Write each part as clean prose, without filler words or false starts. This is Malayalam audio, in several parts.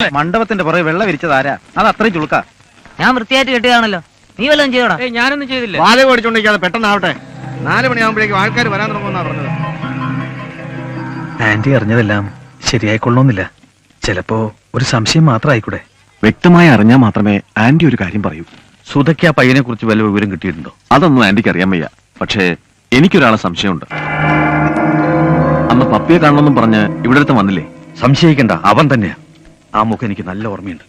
മണ്ഡപത്തിന്റെ പുറകെ വെള്ളം വിരിച്ചതാരാ? അത് അത്രയും ചുളുക്ക. ഞാൻ വൃത്തിയായിട്ട് കെട്ടിയതാണല്ലോ. നീ വല്ലതും ചെയ്യണോ? ഞാനൊന്നും ചെയ്തില്ല. വാല ഓടിച്ചോണ്ടിരിക്കാതെ പെട്ടെന്നാവട്ടെ. 4 മണിയാകുമ്പോഴേക്കും ആൾക്കാർ വരാൻ തുടങ്ങുമെന്നാ പറഞ്ഞത്. ആന്റി അറിഞ്ഞതെല്ലാം ശരിയായിക്കൊള്ളണമെന്നില്ല. ചിലപ്പോ ഒരു സംശയം മാത്രം ആയിക്കൂടെ. വ്യക്തമായി അറിഞ്ഞാൽ മാത്രമേ ആന്റി ഒരു കാര്യം പറയൂ. സുധയ്ക്ക് ആ പയ്യനെ കുറിച്ച് വല്ല വിവരം കിട്ടിയിട്ടുണ്ടോ? അതൊന്നും ആന്റിക്ക് അറിയാൻ വയ്യ. പക്ഷേ എനിക്കൊരാളെ സംശയമുണ്ട്. അന്ന് പപ്പിയെ കാണണമെന്നും പറഞ്ഞ് ഇവിടെ അടുത്ത് വന്നില്ലേ? സംശയിക്കണ്ട, അവൻ തന്നെയാ. ആ മുഖം എനിക്ക് നല്ല ഓർമ്മയുണ്ട്.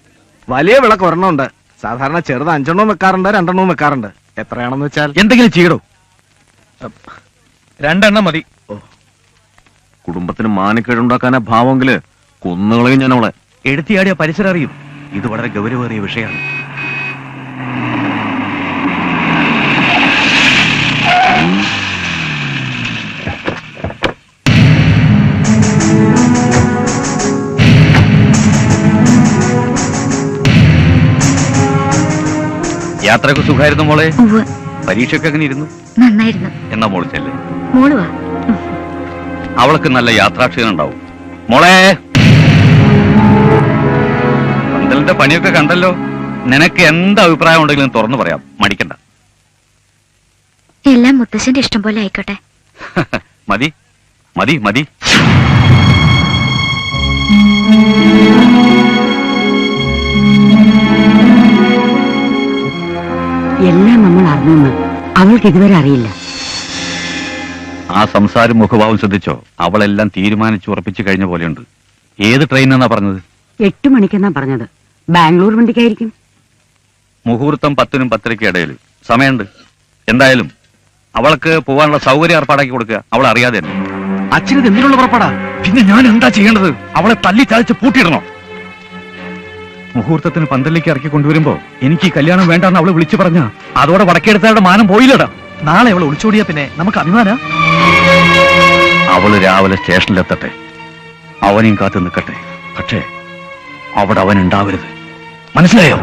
വലിയ വിളക്ക് ഒരെണ്ണമുണ്ട്. സാധാരണ ചെറുത് 5 എണ്ണവും വെക്കാറുണ്ട്, 2 എണ്ണവും വെക്കാറുണ്ട്. എത്രയാണെന്ന് വെച്ചാൽ എന്തെങ്കിലും ചെയ്യടോ. 2 എണ്ണം മതി. കുടുംബത്തിന് മാനക്കേടുണ്ടാക്കാനാ ഭാവമെങ്കില് കൊന്നുകളയും ഞാൻ അവളെ. എടുത്തിയാടിയ പരിസരം അറിയും. ഇത് വളരെ ഗൗരവേറിയ വിഷയമാണ്. യാത്രയൊക്കെ സുഖമായിരുന്നു മോളെ? പരീക്ഷയൊക്കെ എങ്ങനെ ഇരുന്നു? നന്നായിരുന്നു. എന്നാ മോള് ചെല്ലേ. മോളുവാ. അവൾക്ക് നല്ല യാത്രാക്ഷീണം ഉണ്ടാവും. മോളെ, പന്തലിന്റെ പണിയൊക്കെ കണ്ടല്ലോ. നിനക്ക് എന്ത് അഭിപ്രായം ഉണ്ടെങ്കിലും തുറന്നു പറയാം, മടിക്കണ്ട. എല്ലാം മുത്തശ്ശന്റെ ഇഷ്ടം പോലെ ആയിക്കോട്ടെ. മതി മതി മതി. എല്ലാം നമ്മൾ അറിഞ്ഞെന്ന് അവൾക്ക് ഇതുവരെ അറിയില്ല. ആ സംസാരം മുഖഭാവം ശ്രദ്ധിച്ചോ? അവളെല്ലാം തീരുമാനിച്ചുറപ്പിച്ചു കഴിഞ്ഞ പോലെയുണ്ട്. ഏത് ട്രെയിനാന്നാ പറഞ്ഞത്? 8 മണിക്കെന്നാ പറഞ്ഞത്. ബാംഗ്ലൂർ വണ്ടിക്കായിരിക്കും. മുഹൂർത്തം 10-നും 10:30 ഇടയിൽ സമയമുണ്ട്. എന്തായാലും അവൾക്ക് പോവാനുള്ള സൗകര്യം ഏർപ്പാടാക്കി കൊടുക്കുക. അവൾ അറിയാതെ തന്നെ. അച്ഛന് എന്തിനുള്ള പുറപ്പെടാ? പിന്നെ ഞാൻ എന്താ ചെയ്യേണ്ടത്? അവളെ തല്ലി ചാലിച്ച് പൂട്ടിയിടണോ? മുഹൂർത്തത്തിന് പന്തലിലേക്ക് ഇറക്കി കൊണ്ടുവരുമ്പോ എനിക്ക് ഈ കല്യാണം വേണ്ടെന്ന് അവള് വിളിച്ചു പറഞ്ഞ അതോടെ വടക്കെടുത്തവരുടെ മാനം പോയില്ലടാ. നാളെ അവൾ ഒളിച്ചോടിയാ പിന്നെ നമുക്ക് അഭിമാന. അവള് രാവിലെ സ്റ്റേഷനിലെത്തട്ടെ, അവനെയും കാത്തു നിൽക്കട്ടെ. പക്ഷേ അവിടെ അവൻ ഉണ്ടാവരുത്. മനസ്സിലായോ?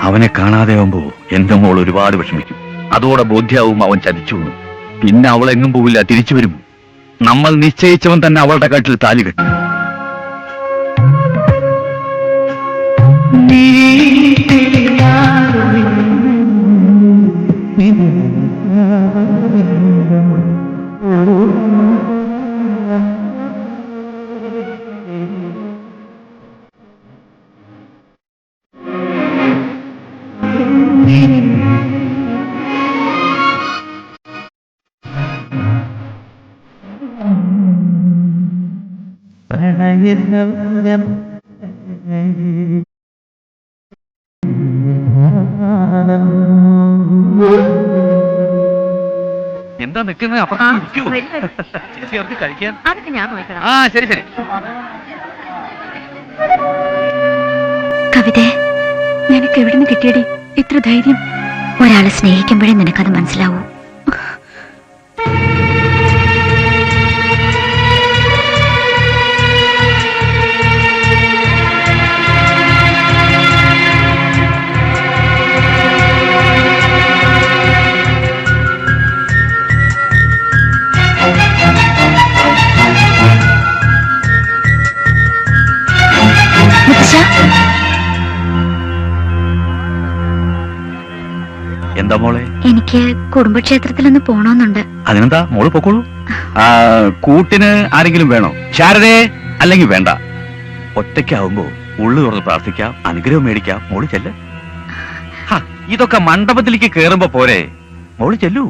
അവനെ കാണാതെ ആവുമ്പോ എന്റെ മോൾ ഒരുപാട് വിഷമിക്കും. അതോടെ ബോധ്യാവും അവൻ ചതിച്ചു. പിന്നെ അവൾ എങ്ങും പോവില്ല, തിരിച്ചു വരും. നമ്മൾ നിശ്ചയിച്ചവൻ തന്നെ അവളുടെ കാട്ടിൽ താലി കെട്ടും. എന്താ നിൽക്കുന്നത്? കഴിക്കാൻ അതൊക്കെ ഞാൻ നോക്കണം. ആ ശരി ശരി. കവിതേ, നിനക്ക് എവിടുന്ന് കിട്ടിയടി ഇത്ര ധൈര്യം? ഒരാളെ സ്നേഹിക്കുമ്പോഴേ നിനക്കത് മനസ്സിലാവൂ. എന്താ മോളെ? എനിക്ക് കുടുംബക്ഷേത്രത്തിലൊന്ന് പോണോന്നുണ്ട്. അതിനെന്താ, മോള് പൊക്കോളൂ. കൂട്ടിന് ആരെങ്കിലും വേണോ? ശാരദേ, അല്ലെങ്കിൽ വേണ്ട. ഒറ്റയ്ക്കാവുമ്പോ ഉള്ളു തുറന്ന് പ്രാർത്ഥിക്കാം, അനുഗ്രഹം മേടിക്കാം. മോള് ചെല്ല്. ഇതൊക്കെ മണ്ഡപത്തിലേക്ക് കേറുമ്പോ പോരെ. മോള് ചെല്ലൂ.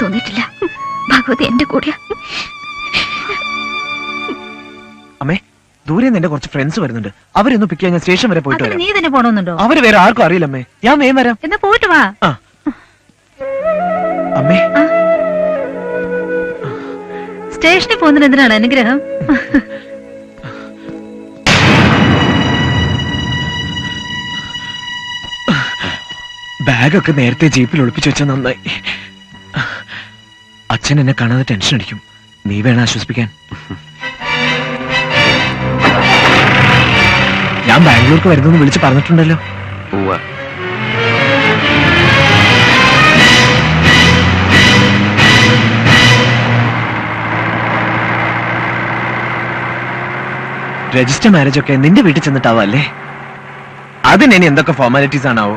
തോന്നിയിട്ടില്ല. ഭഗവതി എന്റെ കൂടെ. അമ്മേ, ദൂരെ നിന്ന് എന്റെ കുറച്ച് ഫ്രണ്ട്സ് വരുന്നുണ്ട്. അവരൊന്ന് പിക്ക് ചെയ്യാൻ സ്റ്റേഷൻ വരെ പോയിട്ട് വരാം. നീ തന്നെ പോണോന്നുണ്ടോ? അവര് വേറെ ആർക്കും അറിയില്ലമ്മേ. ഞാൻ വേഗം വരാം. എന്നാ പോയിട്ട് വാ. അമ്മേ, സ്റ്റേഷനിൽ പോകുന്നതിന് എന്തിനാണ് അനുഗ്രഹം? ബാഗൊക്കെ നേരത്തെ ജീപ്പിൽ ഒളിപ്പിച്ചു വെച്ചാൽ നന്നായി. അച്ഛൻ എന്നെ കാണാതെ ടെൻഷൻ അടിക്കും. നീ വേണം ആശ്വസിപ്പിക്കാൻ. ഞാൻ ബാംഗ്ലൂർക്ക് വരുന്നെന്ന് വിളിച്ച് പറഞ്ഞിട്ടുണ്ടല്ലോ. രജിസ്റ്റർ മാരേജ് ഒക്കെ നിന്റെ വീട്ടിൽ ചെന്നിട്ടാവോ അല്ലേ? അതിന് ഇനി എന്തൊക്കെ ഫോർമാലിറ്റീസ് ആണാവോ?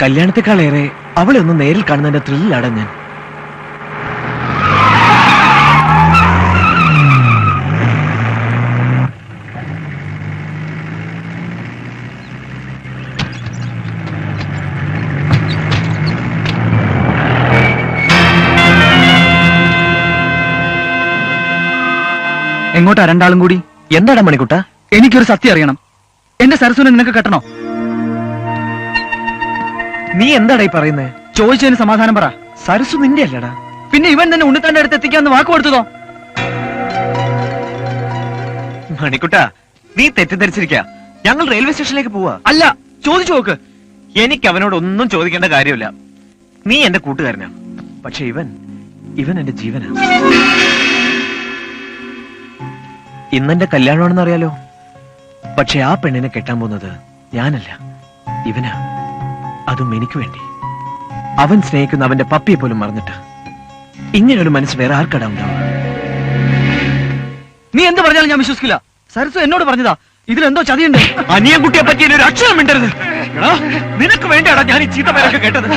കല്യാണത്തെക്കാളേറെ അവളെ ഒന്ന് നേരിൽ കാണുന്നതിന്റെ ത്രില്ലാണ് ഞാൻ. എങ്ങോട്ടാ രണ്ടാളും കൂടി? എന്താടാ മണിക്കുട്ട? എനിക്കൊരു സത്യം അറിയണം. എന്റെ സരസുനെ നിനക്ക് കെട്ടണോ? നീ എന്താടാ ഈ പറയുന്നേ? ചോദിച്ചതിന് സമാധാനം പറ. സരസു നിന്റെ അല്ലടാ. പിന്നെ ഇവൻ തന്നെ ഉണ്ണിത്താന്റെ അടുത്ത് എത്തിക്കാന്ന് വാക്ക് കൊടുത്തതോ? മണിക്കുട്ട, നീ തെറ്റിദ്ധരിച്ചിരിക്ക. ഞങ്ങൾ റെയിൽവേ സ്റ്റേഷനിലേക്ക് പോവാ. അല്ല, ചോദിച്ചു നോക്ക്. എനിക്ക് അവനോട് ഒന്നും ചോദിക്കേണ്ട കാര്യമില്ല. നീ എന്റെ കൂട്ടുകാരനാ. പക്ഷെ ഇവൻ എന്റെ ജീവനാ. ഇന്നെന്റെ കല്യാണമാണെന്ന് അറിയാലോ. പക്ഷെ ആ പെണ്ണിനെ കെട്ടാൻ പോകുന്നത് ഞാനല്ല, ഇവനാ. അതും എനിക്ക് വേണ്ടി. അവൻ സ്നേഹിക്കുന്ന അവന്റെ പപ്പിയെ പോലും മറന്നിട്ട്. ഇങ്ങനൊരു മനസ്സ് വേറെ ആർക്കടാ ഉണ്ടാവുക? നീ എന്ത് പറഞ്ഞാലും ഞാൻ വിശ്വസിക്കില്ല. സരസു എന്നോട് പറഞ്ഞതാ. ഇതിലെന്തോ ചതിയുണ്ട്. അനിയൻകുട്ടിയെ പറ്റി ഒരു അക്ഷരം മിണ്ടരുത്. നിനക്ക് വേണ്ടിയാടാ ഞാൻ ഈ ചീത്ത പേരൊക്കെ കേട്ടത്.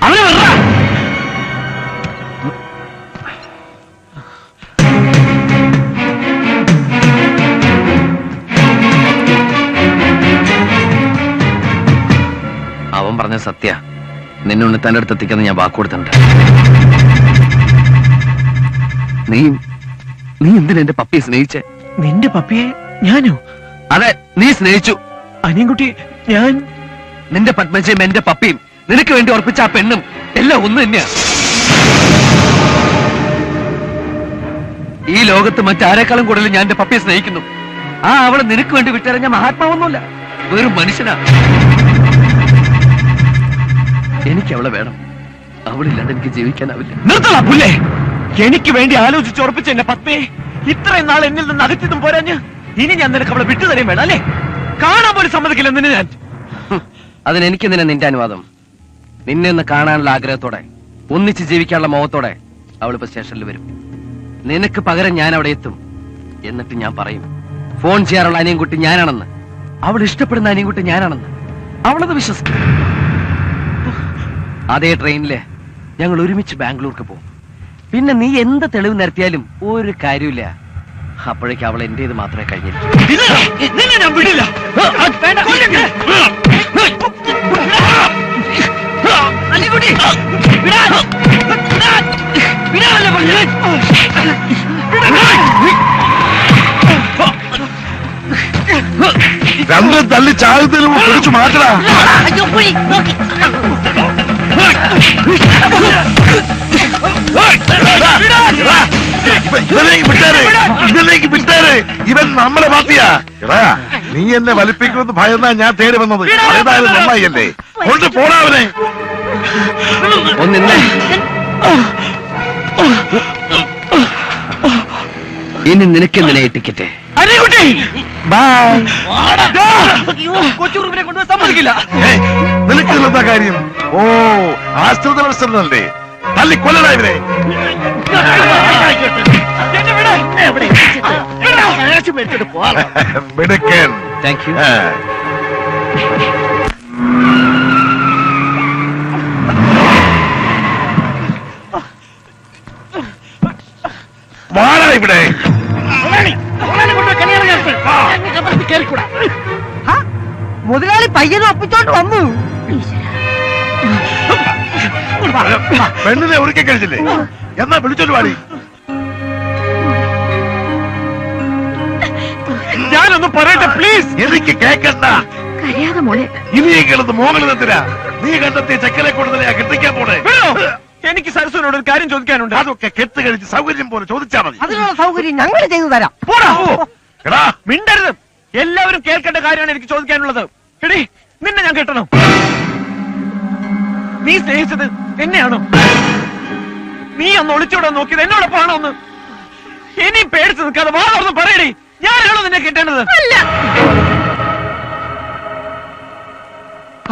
അവനെ വെറുതെ അവൻ പറഞ്ഞ സത്യ. നിന്നെ ഉണ്ണിത്താന്റെ അടുത്ത് എത്തിക്കാന്ന് ഞാൻ വാക്ക് കൊടുത്തിട്ടുണ്ട്. നീ എന്തിനാ എന്റെ പപ്പിയെ സ്നേഹിച്ചേ? നിന്റെ പപ്പിയെ ഞാനോ? അതെ, നീ സ്നേഹിച്ചു. അനിയൻകുട്ടി, ഞാൻ നിന്റെ പത്മജയും എന്റെ പപ്പിയും നിനക്ക് വേണ്ടി ഉറപ്പിച്ച ആ പെണ്ണും എല്ലാം ഒന്ന് തന്നെയാ. ഈ ലോകത്ത് മറ്റാരെക്കാളും കൂടുതൽ ഞാൻ എന്റെ പപ്പിയെ സ്നേഹിക്കുന്നു. ആ അവളെ നിനക്ക് വേണ്ടി വിട്ടറിഞ്ഞ മഹാത്മാവൊന്നുമില്ല, വെറും മനുഷ്യനാ. എനിക്ക് അവളെ വേണം. അവളില്ലാണ്ട് എനിക്ക് ജീവിക്കാനാവില്ല. നിർത്തലാ പുല്ലേ. എനിക്ക് വേണ്ടി ആലോചിച്ചുറപ്പിച്ച എന്റെ പത്മയെ ഇത്രയും നാൾ എന്നിൽ നിന്ന് അകറ്റിയതും പോരാഞ്ഞ് ഇനി ഞാൻ നിനക്ക് അവളെ വിട്ടുതരെയും വേണം അല്ലേ? കാണാൻ പോലും സമ്മതിക്കില്ല നിന്നെ ഞാൻ. അതിനെനിക്ക് നിന്റെ അനുവാദം. നിന്നെ ഒന്ന് കാണാനുള്ള ആഗ്രഹത്തോടെ, ഒന്നിച്ച് ജീവിക്കാനുള്ള മോഹത്തോടെ അവളിപ്പോ സ്റ്റേഷനിൽ വരും. നിനക്ക് പകരം ഞാൻ അവിടെ എത്തും. എന്നിട്ട് ഞാൻ പറയും, ഫോൺ ചെയ്യാറുള്ള അനിയൻകുട്ടി ഞാനാണെന്ന്, അവൾ ഇഷ്ടപ്പെടുന്ന അനിയൻകുട്ടി ഞാനാണെന്ന്. അവളത് വിശ്വസിക്കും. അതേ ട്രെയിനില് ഞങ്ങൾ ഒരുമിച്ച് ബാംഗ്ലൂർക്ക് പോകും. പിന്നെ നീ എന്ത് തെളിവ് നിരത്തിയാലും ഒരു കാര്യമില്ല. അപ്പോഴേക്കും അവൾ എന്റേത് മാത്രമേ കഴിഞ്ഞിരിക്കൂ. നിന്നെ ഞാൻ വിടില്ല. രണ്ടും തല്ലി ചാകത്തിന് പിടിച്ചു മാറ്റടാ. ഇതിലേക്ക് വിട്ടാര്. ഇവൻ നമ്മളെ പാർട്ടിയാ. എടാ, നീ എന്നെ വലിപ്പിക്കുമെന്ന് ഭയന്നാ ഞാൻ തേടി വന്നത്. ഏതായാലും നന്നായില്ലേ. കൊണ്ട് പോടാവനെ. ഒന്നിന്നെ ഇനി നിനക്കെന്തിനാ ടിക്കറ്റ്? കൊച്ചുറുപ്പിനെ കൊണ്ടുപോയി സമ്മതിക്കില്ല. നിനക്കെന്താ കാര്യം? ഓ, ആശ്രിത മത്സരമല്ലേ? തല്ലിക്കൊല്ലടാ ഇവരെ. മിടുക്കൻ. Thank you. വാടാ ഇവിടെ. മുതലാളി പയ്യനും ഒപ്പിച്ചോണ്ട് വന്നു. പെണ്ണിനെ ഒരുക്കി കഴിച്ചില്ലേ? എന്നാ വിളിച്ചോണ്ട് പാടി. ഞാനൊന്ന് പറയട്ടെ പ്ലീസ്. എനിക്ക് കേക്കണ്ട. കരയാതെ മോളെ. ഇനിയെങ്കിലും മോഹനത്തിനാ നീ കണ്ടെത്തിയ ചക്കരെ കൂടുതലാ കെട്ടിക്കാൻ പോണേ. എനിക്ക് സരസുവിനോട് ഒരു കാര്യം ചോദിക്കാനുണ്ട്. അതൊക്കെ കെട്ട് കഴിച്ച് സൗകര്യം പോലെ ചോദിച്ചാ മതി. അതിനുള്ള സൗകര്യം ഞങ്ങൾ ചെയ്തു തരാം. പോടാ. എടാ, മിണ്ടരുത്. എല്ലാവരും കേൾക്കേണ്ട കാര്യമാണ് എനിക്ക് ചോദിക്കാനുള്ളത്. എടീ, നിന്നെ ഞാൻ കെട്ടണം. നീ സ്നേഹിച്ചത് എന്നെയാണോ? നീ ഒന്ന് ഒളിച്ചോടാൻ നോക്കിയത് എന്നോടൊപ്പമാണോ ഒന്ന്? ഇനി പേടിച്ചു നിൽക്കാതെ വാ പറയടി, ഞാനാണോ നിന്നെ കെട്ടേണ്ടത്?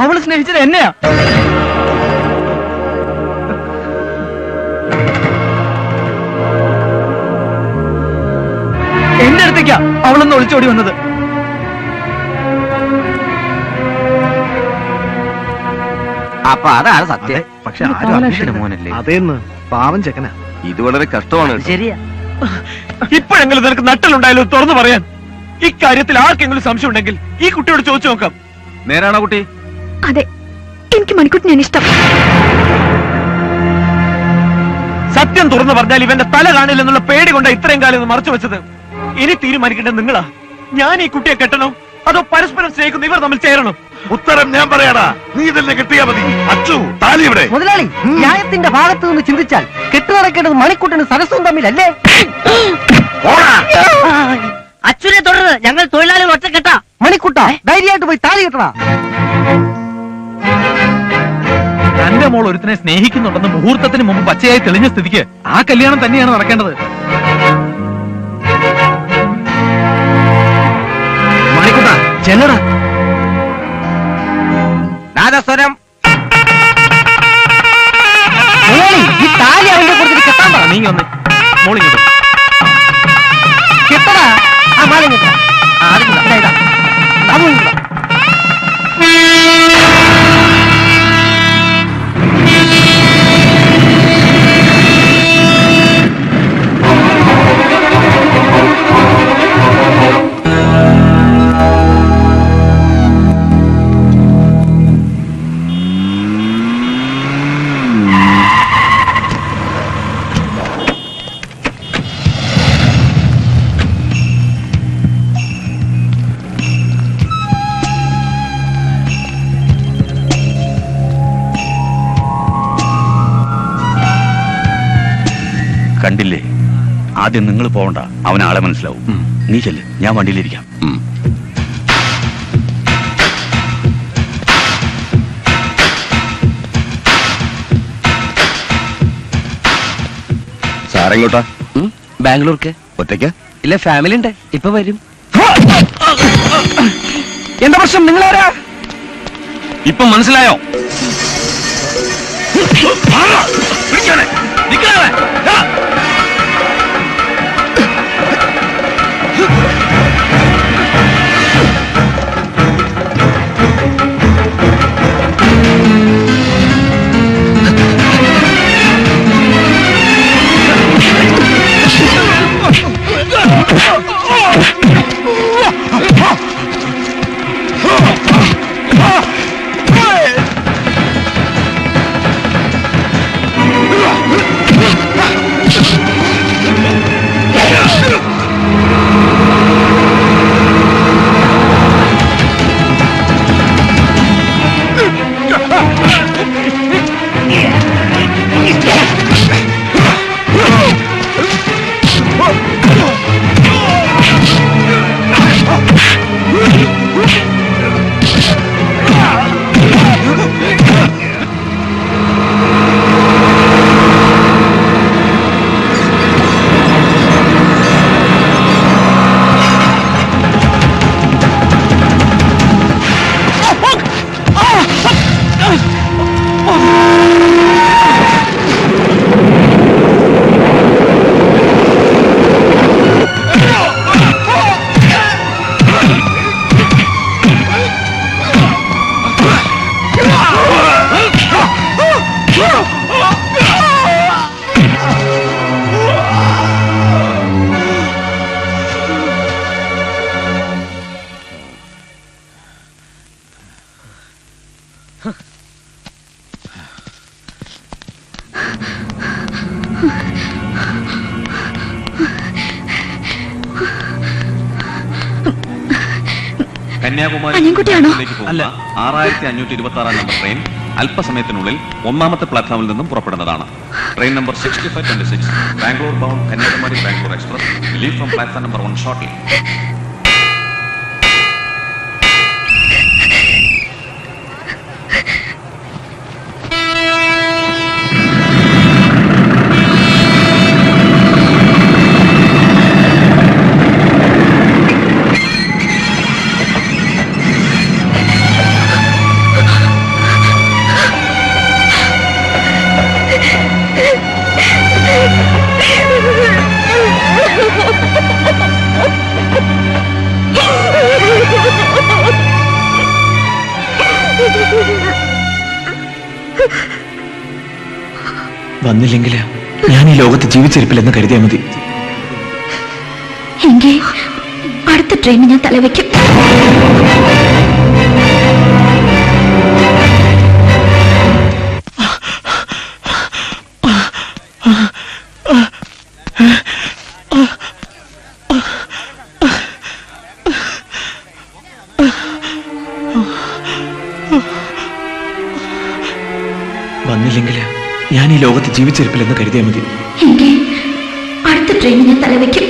അവള് സ്നേഹിച്ചത് എന്നെയാ. എന്റെ അടുത്തേക്കാ അവളൊന്ന് ഒളിച്ചോടി വന്നത്. അപ്പൊ അതാണ് സത്യം. പക്ഷെ ആരും അറിയില്ല മോനല്ലേ. അതേന്ന് പാവം ചെക്കനാ. ഇത് വളരെ കഷ്ടമാണ്. ശരിയാ. ഇപ്പോഴെങ്കിലും നിനക്ക് നട്ടലുണ്ടായാലോ തുറന്നു പറയാൻ. ഇക്കാര്യത്തിൽ ആർക്കെങ്കിലും സംശയം ഉണ്ടെങ്കിൽ ഈ കുട്ടിയോട് ചോദിച്ചു നോക്കാം. നേരാണോ കുട്ടി? അതെ, എനിക്ക് മണിക്കുട്ടിനെ ഇഷ്ടം. സത്യം തുറന്നു പറഞ്ഞാൽ ഇവന്റെ തല കാണില്ലെന്നുള്ള പേടി കൊണ്ട് ഇത്രയും കാലം ഇത് മറച്ചു വെച്ചത്. ഇനി തീരുമാനിക്കേണ്ടത് നിങ്ങളാ. ഞാൻ ഈ കുട്ടിയെ കെട്ടണോ അതോ പരസ്പരം സ്നേഹിക്കുന്ന ഇവർ തമ്മിൽ ചേരണം? ഉത്തരം ഞാൻ പറയാടാ, നീ തന്നെ കിട്ടിയാ മതി. അച്ചു, താലി ഇവിടെ. മുതലാളി, ന്യായത്തിന്റെ ഭാഗത്ത് നിന്ന് ചിന്തിച്ചാൽ കെട്ടുനടക്കേണ്ടത് മണിക്കുട്ടനും സരസ്വം തമ്മിലല്ലേ? അച്ഛനെ തുടർന്ന് ഞങ്ങൾ തൊഴിലാളികൾ ഒറ്റക്കെട്ടാ. മണിക്കുട്ട, ധൈര്യമായിട്ട് പോയി താലി കെട്ടണ. തന്റെ മോൾ ഒരുത്തിനെ സ്നേഹിക്കുന്നുണ്ടെന്ന് മുഹൂർത്തത്തിന് മുമ്പ് പച്ചയായി തെളിഞ്ഞ സ്ഥിതിക്ക് ആ കല്യാണം തന്നെയാണ് നടക്കേണ്ടത്. മണിക്കുട്ട, ചെല്ലടാ. നാദസ്വരം. മുതലാളി, ഈ താലി അവന്റെ കൊടുത്തിട്ട് കെട്ടാൻ പറ. നീ ഒന്ന് മോളിങ്ങോട്ട് കെട്ടടാ. ആ മാലം കെട്ടാ. ഇതാ. അതും ഇതാ. കണ്ടില്ലേ, ആദ്യം നിങ്ങൾ പോവണ്ട, അവൻ ആളെ മനസ്സിലാവും. നീ ചെല്ല്, ഞാൻ വണ്ടിയിലിരിക്കാം. സാറെങ്ങോട്ടാ? ബാംഗ്ലൂർക്ക്. ഒറ്റയ്ക്ക്? ഇല്ല, ഫാമിലി ഉണ്ട്, ഇപ്പൊ വരും. എന്താ പ്രശ്നം? നിങ്ങളാരാ? ഇപ്പൊ മനസ്സിലായോ? അനിയൻകുട്ടിയാണോ? അല്ല, 6526 നമ്പർ ട്രെയിൻ അല്പസമയത്തിനുള്ളിൽ ഒന്നാമത്തെ പ്ലാറ്റ്ഫോമിൽ നിന്നും പുറപ്പെടുന്നതാണ്. Train number 6526 Bangalore bound Kanyakumari Bangalore express leave from platform number 1 shortly. വന്നില്ലെങ്കിൽ ഞാൻ ഈ ലോകത്ത് ജീവിച്ചിരിപ്പില്ലെന്ന് കരുതിയാൽ മതി. എങ്കിൽ അടുത്ത ട്രെയിനിന് ഞാൻ തലവെക്കും. വന്നില്ലെങ്കിൽ ഞാൻ ഈ ലോകത്ത് ജീവിച്ചിരിപ്പില്ലെന്ന് കരുതിയാൽ മതി. എങ്കിൽ അടുത്ത ട്രെയിനിന് ഞാൻ തലവെക്കും.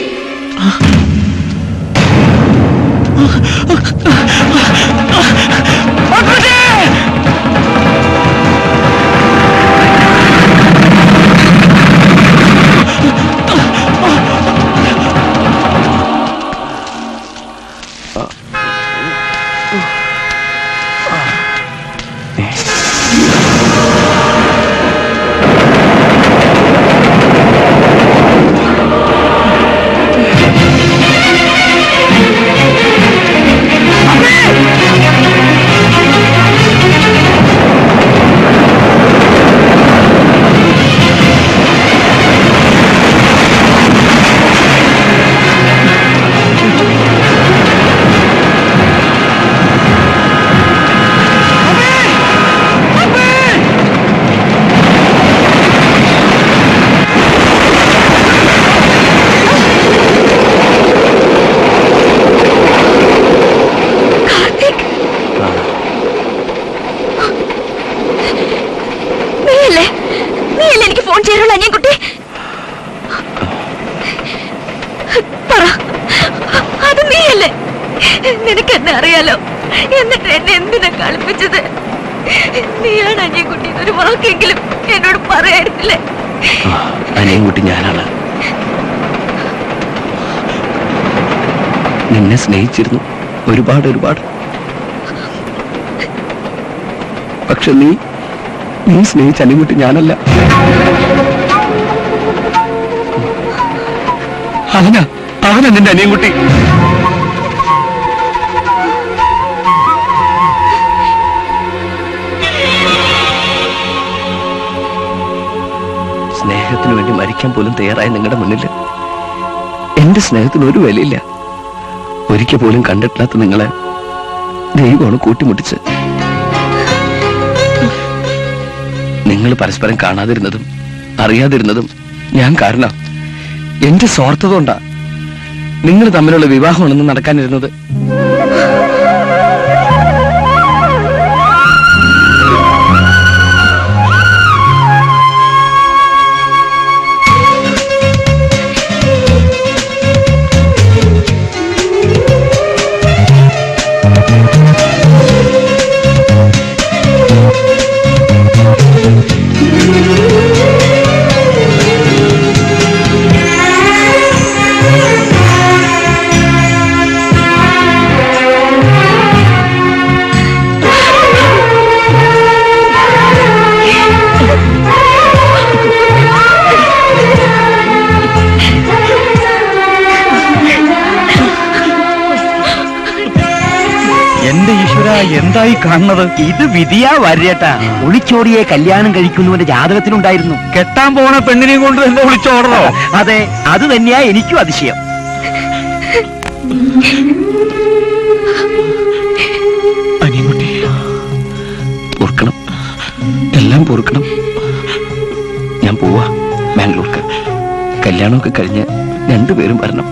എനിക്ക് ഫോൺ ചെയ്യാനുള്ള അനിയൻകുട്ടി പറ, അത് നീയല്ലേ? നിനക്ക് എന്നെ അറിയാലോ, എന്നിട്ട് എന്നെ എന്തിനാ കളിപ്പിച്ചത്? നീയാണ് അനിയൻകുട്ടി ഒരു വാക്കെങ്കിലും എന്നോട് പറയായിരുന്നില്ലേ? അനിയൻകുട്ടി ഞാനാണ്. നിന്നെ സ്നേഹിച്ചിരുന്നു ഒരുപാട്. പക്ഷെ നീ സ്നേഹിച്ച അനിയൻകുട്ടി ഞാനല്ല. അവനാ നിന്റെ അനിയൻകുട്ടി. സ്നേഹത്തിന് വേണ്ടി മരിക്കാൻ പോലും തയ്യാറായ നിങ്ങളുടെ മുന്നിൽ എന്റെ സ്നേഹത്തിന് ഒരു വിലയില്ല. ഒരിക്കൽ പോലും കണ്ടിട്ടില്ലാത്ത നിങ്ങളെ ദൈവമാണ് കൂട്ടിമുട്ടിച്ച്. നിങ്ങൾ പരസ്പരം കാണാതിരുന്നതും അറിയാതിരുന്നതും ഞാൻ കാരണം. എന്റെ സ്വാർത്ഥത കൊണ്ടാ നിങ്ങൾ തമ്മിലുള്ള വിവാഹമാണെന്ന് നടക്കാനിരുന്നത്. എന്റെ ഈശ്വര, എന്തായി കാണുന്നത്? ഇത് വിധിയാ വരേട്ടാ. ഒളിച്ചോടിയെ കല്യാണം കഴിക്കുന്നവന്റെ ജാതകത്തിലുണ്ടായിരുന്നു. കെട്ടാൻ പോണ പെണ്ണിനെയും കൊണ്ട് എന്നെ വിളിച്ചോടണോ? അതെ, അത് തന്നെയാ എനിക്കും അതിശയം. അനിയൻകുട്ടി പൊറുക്കണം, എല്ലാം പൊറുക്കണം. ഞാൻ പോവാ ബാംഗ്ലൂർക്ക്. കല്യാണമൊക്കെ കഴിഞ്ഞ് രണ്ടുപേരും വരണം.